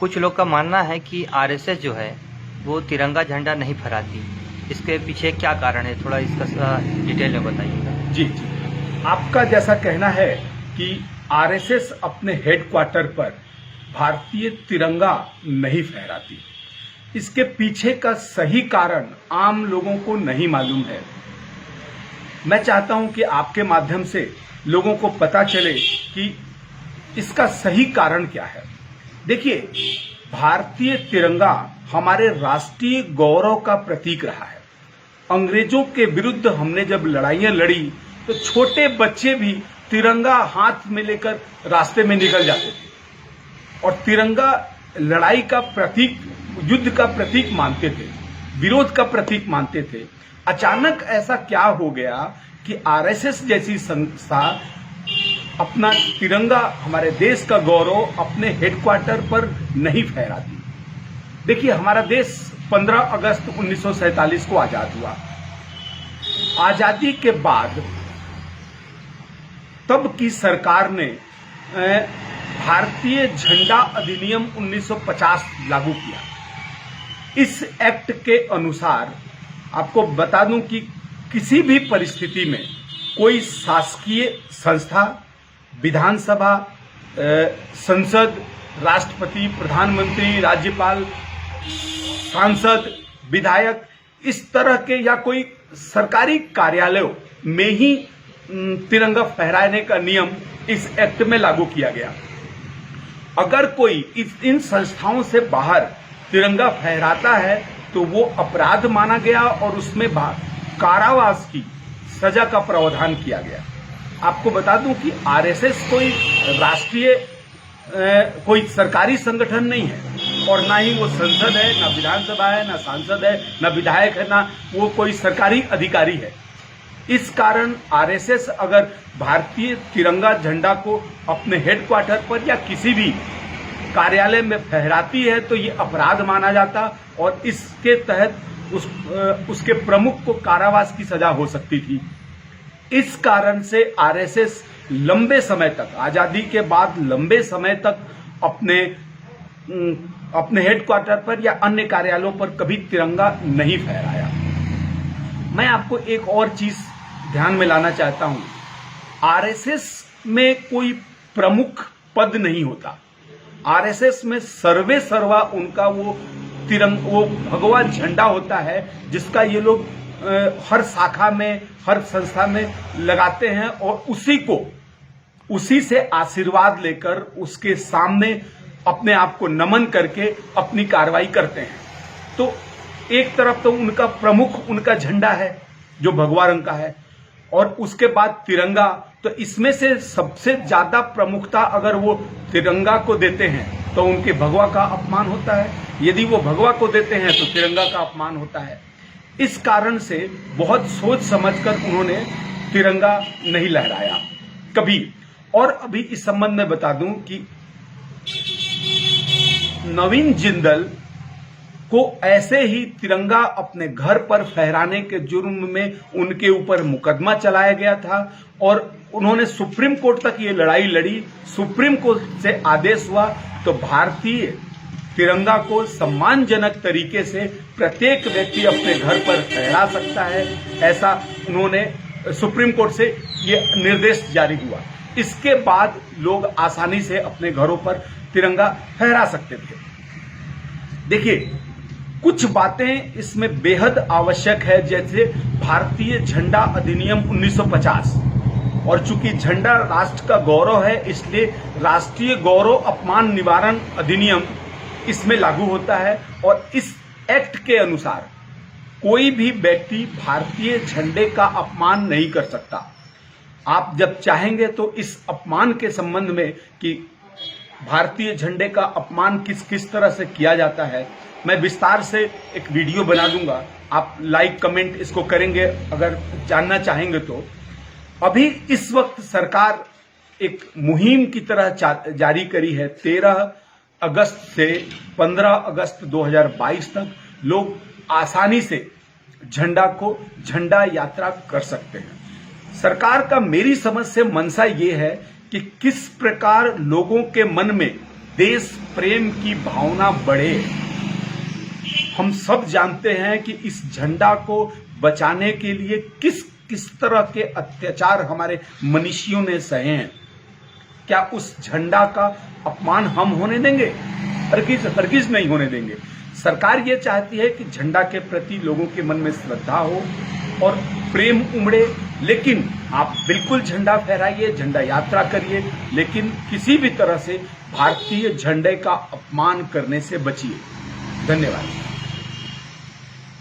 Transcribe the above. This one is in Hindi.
कुछ लोग का मानना है कि आरएसएस जो है वो तिरंगा झंडा नहीं फहराती। इसके पीछे क्या कारण है, थोड़ा इसका डिटेल में बताइएगा। जी, आपका जैसा कहना है कि आरएसएस अपने हेडक्वार्टर पर भारतीय तिरंगा नहीं फहराती, इसके पीछे का सही कारण आम लोगों को नहीं मालूम है। मैं चाहता हूं कि आपके माध्यम से लोगों को पता चले कि इसका सही कारण क्या है। देखिए, भारतीय तिरंगा हमारे राष्ट्रीय गौरव का प्रतीक रहा है। अंग्रेजों के विरुद्ध हमने जब लड़ाइयां लड़ी तो छोटे बच्चे भी तिरंगा हाथ में लेकर रास्ते में निकल जाते थे और तिरंगा लड़ाई का प्रतीक, युद्ध का प्रतीक मानते थे, विरोध का प्रतीक मानते थे। अचानक ऐसा क्या हो गया कि आरएसएस जैसी संस्था अपना तिरंगा, हमारे देश का गौरव अपने हेडक्वार्टर पर नहीं फहराती। देखिए, हमारा देश 15 अगस्त 1947 को आजाद हुआ। आजादी के बाद तब की सरकार ने भारतीय झंडा अधिनियम 1950 लागू किया। इस एक्ट के अनुसार आपको बता दूं कि किसी भी परिस्थिति में कोई शासकीय संस्था, विधानसभा, संसद, राष्ट्रपति, प्रधानमंत्री, राज्यपाल, सांसद, विधायक, इस तरह के या कोई सरकारी कार्यालयों में ही तिरंगा फहराने का नियम इस एक्ट में लागू किया गया। अगर कोई इन संस्थाओं से बाहर तिरंगा फहराता है तो वो अपराध माना गया और उसमें कारावास की सजा का प्रावधान किया गया। आपको बता दूं कि आरएसएस कोई राष्ट्रीय कोई सरकारी संगठन नहीं है और ना ही वो संसद है, ना विधानसभा है, ना सांसद है, ना विधायक है, ना वो कोई सरकारी अधिकारी है। इस कारण आरएसएस अगर भारतीय तिरंगा झंडा को अपने हेडक्वार्टर पर या किसी भी कार्यालय में फहराती है तो ये अपराध माना जाता और इसके तहत उसके प्रमुख को कारावास की सजा हो सकती थी। इस कारण से आरएसएस लंबे समय तक, आजादी के बाद लंबे समय तक अपने हेडक्वार्टर पर या अन्य कार्यालयों पर कभी तिरंगा नहीं फहराया। मैं आपको एक और चीज ध्यान में लाना चाहता हूं। आरएसएस में कोई प्रमुख पद नहीं होता। आरएसएस में सर्वे सर्वा उनका वो भगवा झंडा होता है जिसका ये लोग हर शाखा में, हर संस्था में लगाते हैं और उसी से आशीर्वाद लेकर उसके सामने अपने आप को नमन करके अपनी कार्रवाई करते हैं। तो एक तरफ तो उनका प्रमुख उनका झंडा है जो भगवा रंग का है और उसके बाद तिरंगा। तो इसमें से सबसे ज्यादा प्रमुखता अगर वो तिरंगा को देते हैं तो उनके भगवा का अपमान होता है, यदि वो भगवा को देते हैं तो तिरंगा का अपमान होता है। इस कारण से बहुत सोच समझकर उन्होंने तिरंगा नहीं लहराया कभी। और अभी इस संबंध में बता दूं कि नवीन जिंदल को ऐसे ही तिरंगा अपने घर पर फहराने के जुर्म में उनके ऊपर मुकदमा चलाया गया था और उन्होंने सुप्रीम कोर्ट तक ये लड़ाई लड़ी। सुप्रीम कोर्ट से आदेश हुआ तो भारतीय तिरंगा को सम्मानजनक तरीके से प्रत्येक व्यक्ति अपने घर पर फहरा सकता है, ऐसा उन्होंने सुप्रीम कोर्ट से ये निर्देश जारी हुआ। इसके बाद लोग आसानी से अपने घरों पर तिरंगा फहरा सकते थे। देखिए, कुछ बातें इसमें बेहद आवश्यक है, जैसे भारतीय झंडा अधिनियम 1950। और चूंकि झंडा राष्ट्र का गौरव है इसलिए राष्ट्रीय गौरव अपमान निवारण अधिनियम इसमें लागू होता है और इस एक्ट के अनुसार कोई भी व्यक्ति भारतीय झंडे का अपमान नहीं कर सकता। आप जब चाहेंगे तो इस अपमान के संबंध में कि भारतीय झंडे का अपमान किस किस तरह से किया जाता है, मैं विस्तार से एक वीडियो बना दूंगा। आप लाइक कमेंट इसको करेंगे अगर जानना चाहेंगे तो। अभी इस वक्त सरकार एक मुहिम की तरह जारी करी है। 13 अगस्त से 15 अगस्त 2022 तक लोग आसानी से झंडा यात्रा कर सकते हैं। सरकार का मेरी समझ से मंशा ये है कि किस प्रकार लोगों के मन में देश प्रेम की भावना बढ़े। हम सब जानते हैं कि इस झंडा को बचाने के लिए किस किस तरह के अत्याचार हमारे मनीषियों ने सहे हैं। क्या उस झंडा का अपमान हम होने देंगे? हरगिज नहीं होने देंगे। सरकार ये चाहती है कि झंडा के प्रति लोगों के मन में श्रद्धा हो और प्रेम उमड़े, लेकिन आप बिल्कुल झंडा फहराइए, झंडा यात्रा करिए, लेकिन किसी भी तरह से भारतीय झंडे का अपमान करने से बचिए। धन्यवाद।